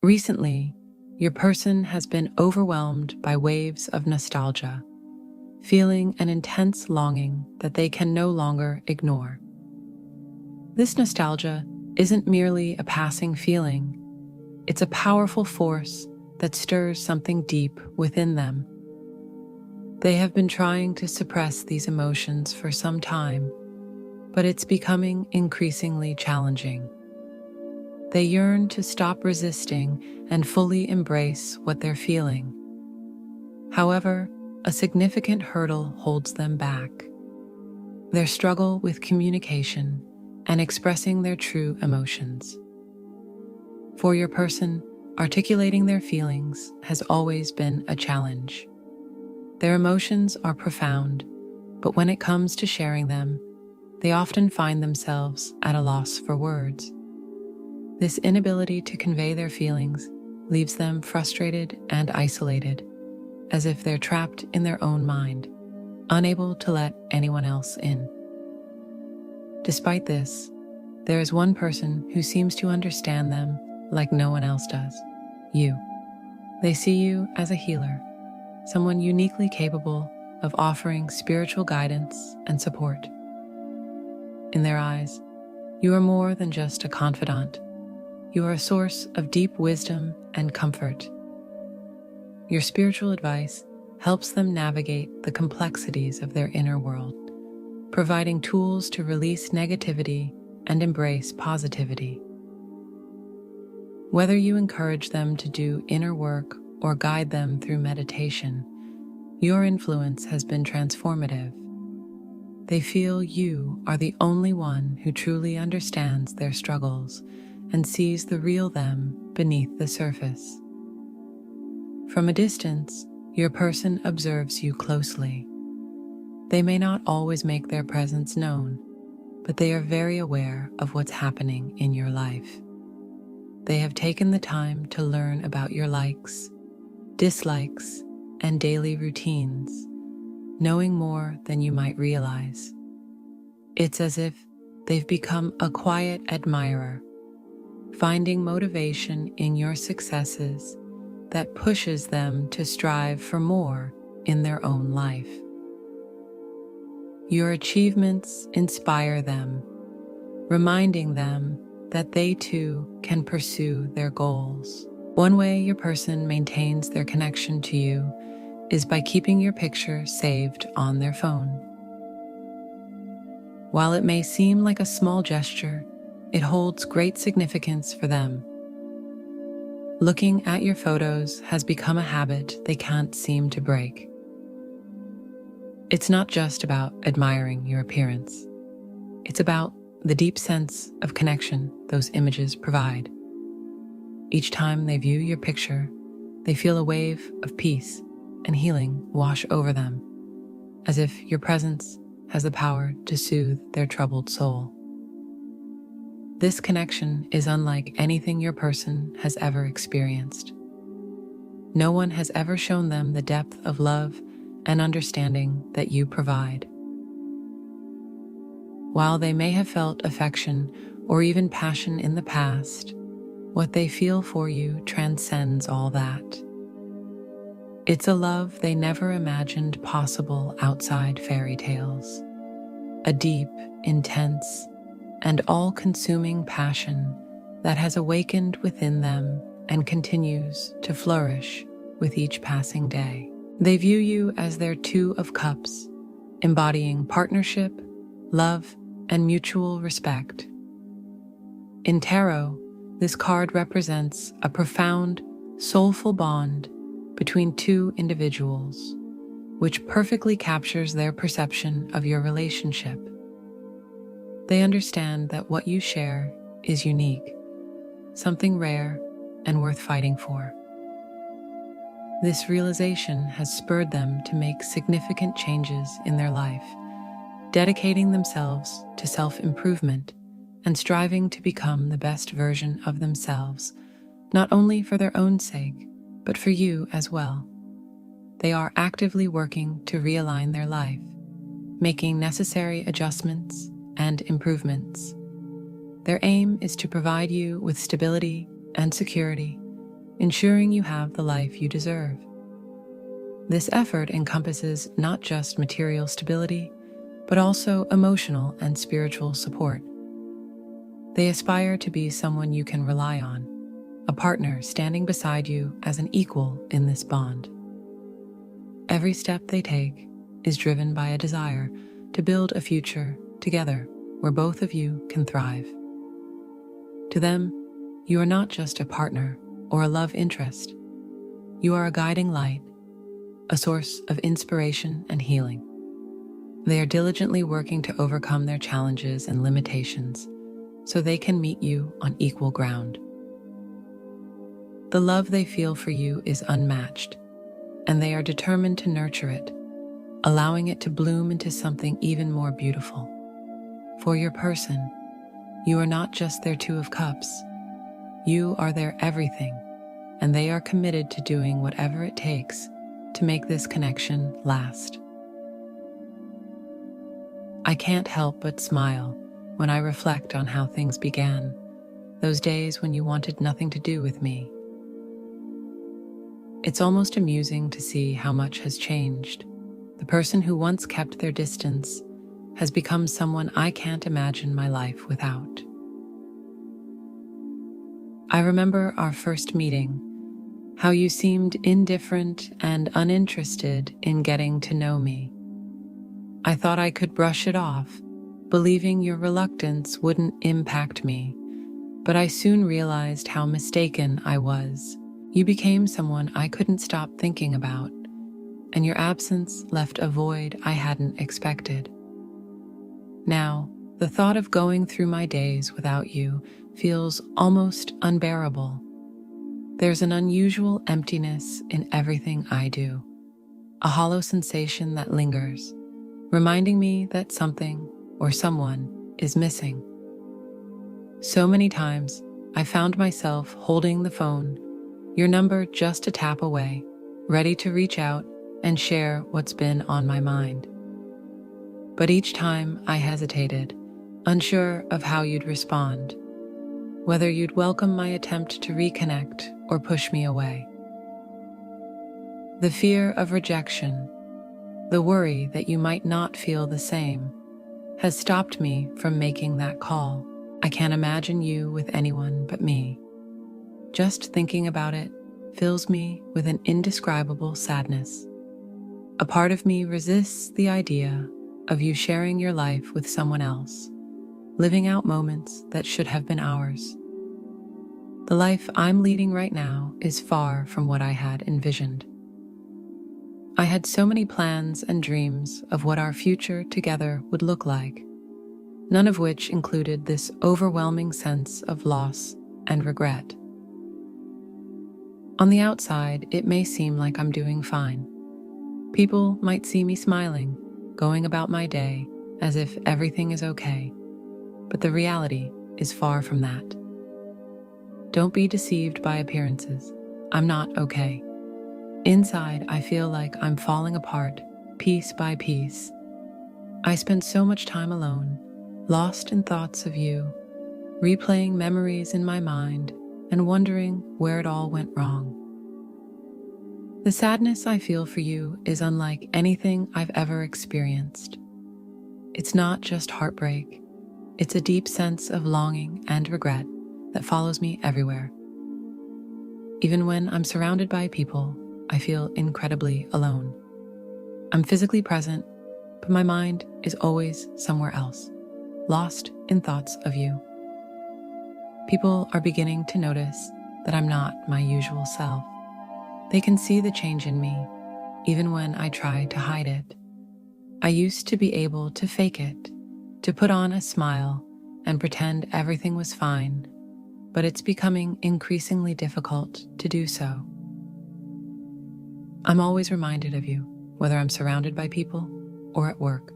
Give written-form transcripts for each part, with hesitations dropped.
Recently, your person has been overwhelmed by waves of nostalgia, feeling an intense longing that they can no longer ignore. This nostalgia isn't merely a passing feeling, it's a powerful force that stirs something deep within them. They have been trying to suppress these emotions for some time, but it's becoming increasingly challenging. They yearn to stop resisting and fully embrace what they're feeling. However, a significant hurdle holds them back: their struggle with communication and expressing their true emotions. For your person, articulating their feelings has always been a challenge. Their emotions are profound, but when it comes to sharing them, they often find themselves at a loss for words. This inability to convey their feelings leaves them frustrated and isolated, as if they're trapped in their own mind, unable to let anyone else in. Despite this, there is one person who seems to understand them like no one else does: you. They see you as a healer, someone uniquely capable of offering spiritual guidance and support. In their eyes, you are more than just a confidant. You are a source of deep wisdom and comfort. Your spiritual advice helps them navigate the complexities of their inner world, providing tools to release negativity and embrace positivity. Whether you encourage them to do inner work or guide them through meditation, your influence has been transformative. They feel you are the only one who truly understands their struggles and sees the real them beneath the surface. From a distance, your person observes you closely. They may not always make their presence known, but they are very aware of what's happening in your life. They have taken the time to learn about your likes, dislikes, and daily routines, knowing more than you might realize. It's as if they've become a quiet admirer, finding motivation in your successes that pushes them to strive for more in their own life. Your achievements inspire them, reminding them that they too can pursue their goals. One way your person maintains their connection to you is by keeping your picture saved on their phone. While it may seem like a small gesture, it holds great significance for them. Looking at your photos has become a habit they can't seem to break. It's not just about admiring your appearance. It's about the deep sense of connection those images provide. Each time they view your picture, they feel a wave of peace and healing wash over them, as if your presence has the power to soothe their troubled soul. This connection is unlike anything your person has ever experienced. No one has ever shown them the depth of love and understanding that you provide. While they may have felt affection or even passion in the past, what they feel for you transcends all that. It's a love they never imagined possible outside fairy tales. A deep, intense, and all-consuming passion that has awakened within them and continues to flourish with each passing day. They view you as their Two of Cups, embodying partnership, love, and mutual respect. In tarot, this card represents a profound, soulful bond between two individuals, which perfectly captures their perception of your relationship. They understand that what you share is unique, something rare and worth fighting for. This realization has spurred them to make significant changes in their life, dedicating themselves to self-improvement and striving to become the best version of themselves, not only for their own sake, but for you as well. They are actively working to realign their life, making necessary adjustments and improvements. Their aim is to provide you with stability and security, ensuring you have the life you deserve. This effort encompasses not just material stability, but also emotional and spiritual support. They aspire to be someone you can rely on, a partner standing beside you as an equal in this bond. Every step they take is driven by a desire to build a future together where both of you can thrive. To them, you are not just a partner or a love interest. You are a guiding light, a source of inspiration and healing. They are diligently working to overcome their challenges and limitations so they can meet you on equal ground. The love they feel for you is unmatched, and they are determined to nurture it, allowing it to bloom into something even more beautiful. For your person, you are not just their two of cups. You are their everything, and they are committed to doing whatever it takes to make this connection last. I can't help but smile when I reflect on how things began, those days when you wanted nothing to do with me. It's almost amusing to see how much has changed. The person who once kept their distance has become someone I can't imagine my life without. I remember our first meeting, how you seemed indifferent and uninterested in getting to know me. I thought I could brush it off, believing your reluctance wouldn't impact me, but I soon realized how mistaken I was. You became someone I couldn't stop thinking about, and your absence left a void I hadn't expected. Now, the thought of going through my days without you feels almost unbearable. There's an unusual emptiness in everything I do, a hollow sensation that lingers, reminding me that something or someone is missing. So many times, I found myself holding the phone, your number just a tap away, ready to reach out and share what's been on my mind. But each time I hesitated, unsure of how you'd respond, whether you'd welcome my attempt to reconnect or push me away. The fear of rejection, the worry that you might not feel the same, has stopped me from making that call. I can't imagine you with anyone but me. Just thinking about it fills me with an indescribable sadness. A part of me resists the idea of you sharing your life with someone else, living out moments that should have been ours. The life I'm leading right now is far from what I had envisioned. I had so many plans and dreams of what our future together would look like, none of which included this overwhelming sense of loss and regret. On the outside, it may seem like I'm doing fine. People might see me smiling, going about my day as if everything is okay, but the reality is far from that. Don't be deceived by appearances. I'm not okay. Inside, I feel like I'm falling apart, piece by piece. I spend so much time alone, lost in thoughts of you, replaying memories in my mind and wondering where it all went wrong. The sadness I feel for you is unlike anything I've ever experienced. It's not just heartbreak, it's a deep sense of longing and regret that follows me everywhere. Even when I'm surrounded by people, I feel incredibly alone. I'm physically present, but my mind is always somewhere else, lost in thoughts of you. People are beginning to notice that I'm not my usual self. They can see the change in me, even when I try to hide it. I used to be able to fake it, to put on a smile and pretend everything was fine, but it's becoming increasingly difficult to do so. I'm always reminded of you, whether I'm surrounded by people or at work.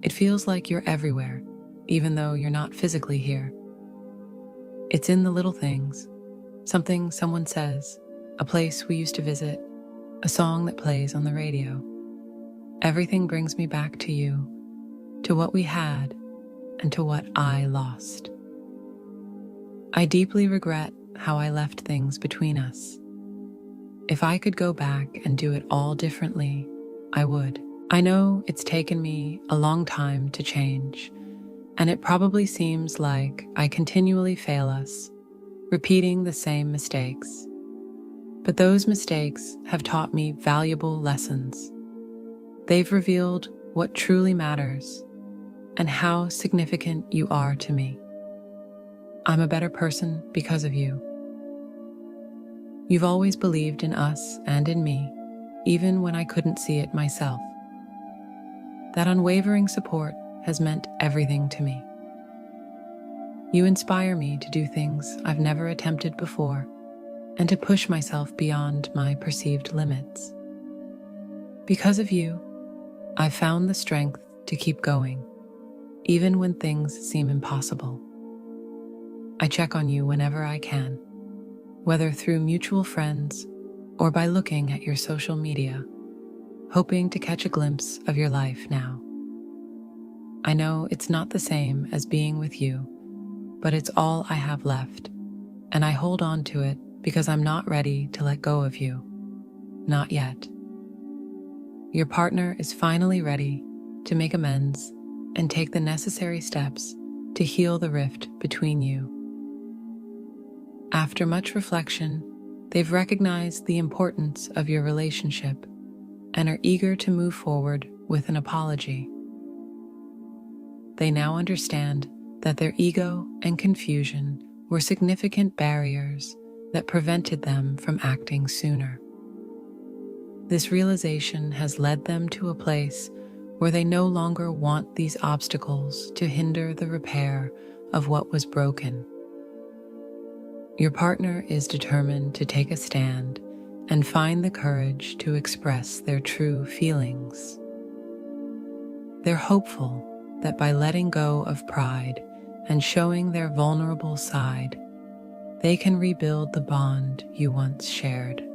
It feels like you're everywhere, even though you're not physically here. It's in the little things, something someone says, a place we used to visit, a song that plays on the radio. Everything brings me back to you, to what we had, and to what I lost. I deeply regret how I left things between us. If I could go back and do it all differently, I would. I know it's taken me a long time to change, and it probably seems like I continually fail us, repeating the same mistakes. But those mistakes have taught me valuable lessons. They've revealed what truly matters and how significant you are to me. I'm a better person because of you. You've always believed in us and in me, even when I couldn't see it myself. That unwavering support has meant everything to me. You inspire me to do things I've never attempted before and to push myself beyond my perceived limits. Because of you, I've found the strength to keep going, even when things seem impossible. I check on you whenever I can, whether through mutual friends or by looking at your social media, hoping to catch a glimpse of your life now. I know it's not the same as being with you, but it's all I have left, and I hold on to it because I'm not ready to let go of you. Not yet. Your partner is finally ready to make amends and take the necessary steps to heal the rift between you. After much reflection, they've recognized the importance of your relationship and are eager to move forward with an apology. They now understand that their ego and confusion were significant barriers that prevented them from acting sooner. This realization has led them to a place where they no longer want these obstacles to hinder the repair of what was broken. Your partner is determined to take a stand and find the courage to express their true feelings. They're hopeful that by letting go of pride and showing their vulnerable side, they can rebuild the bond you once shared.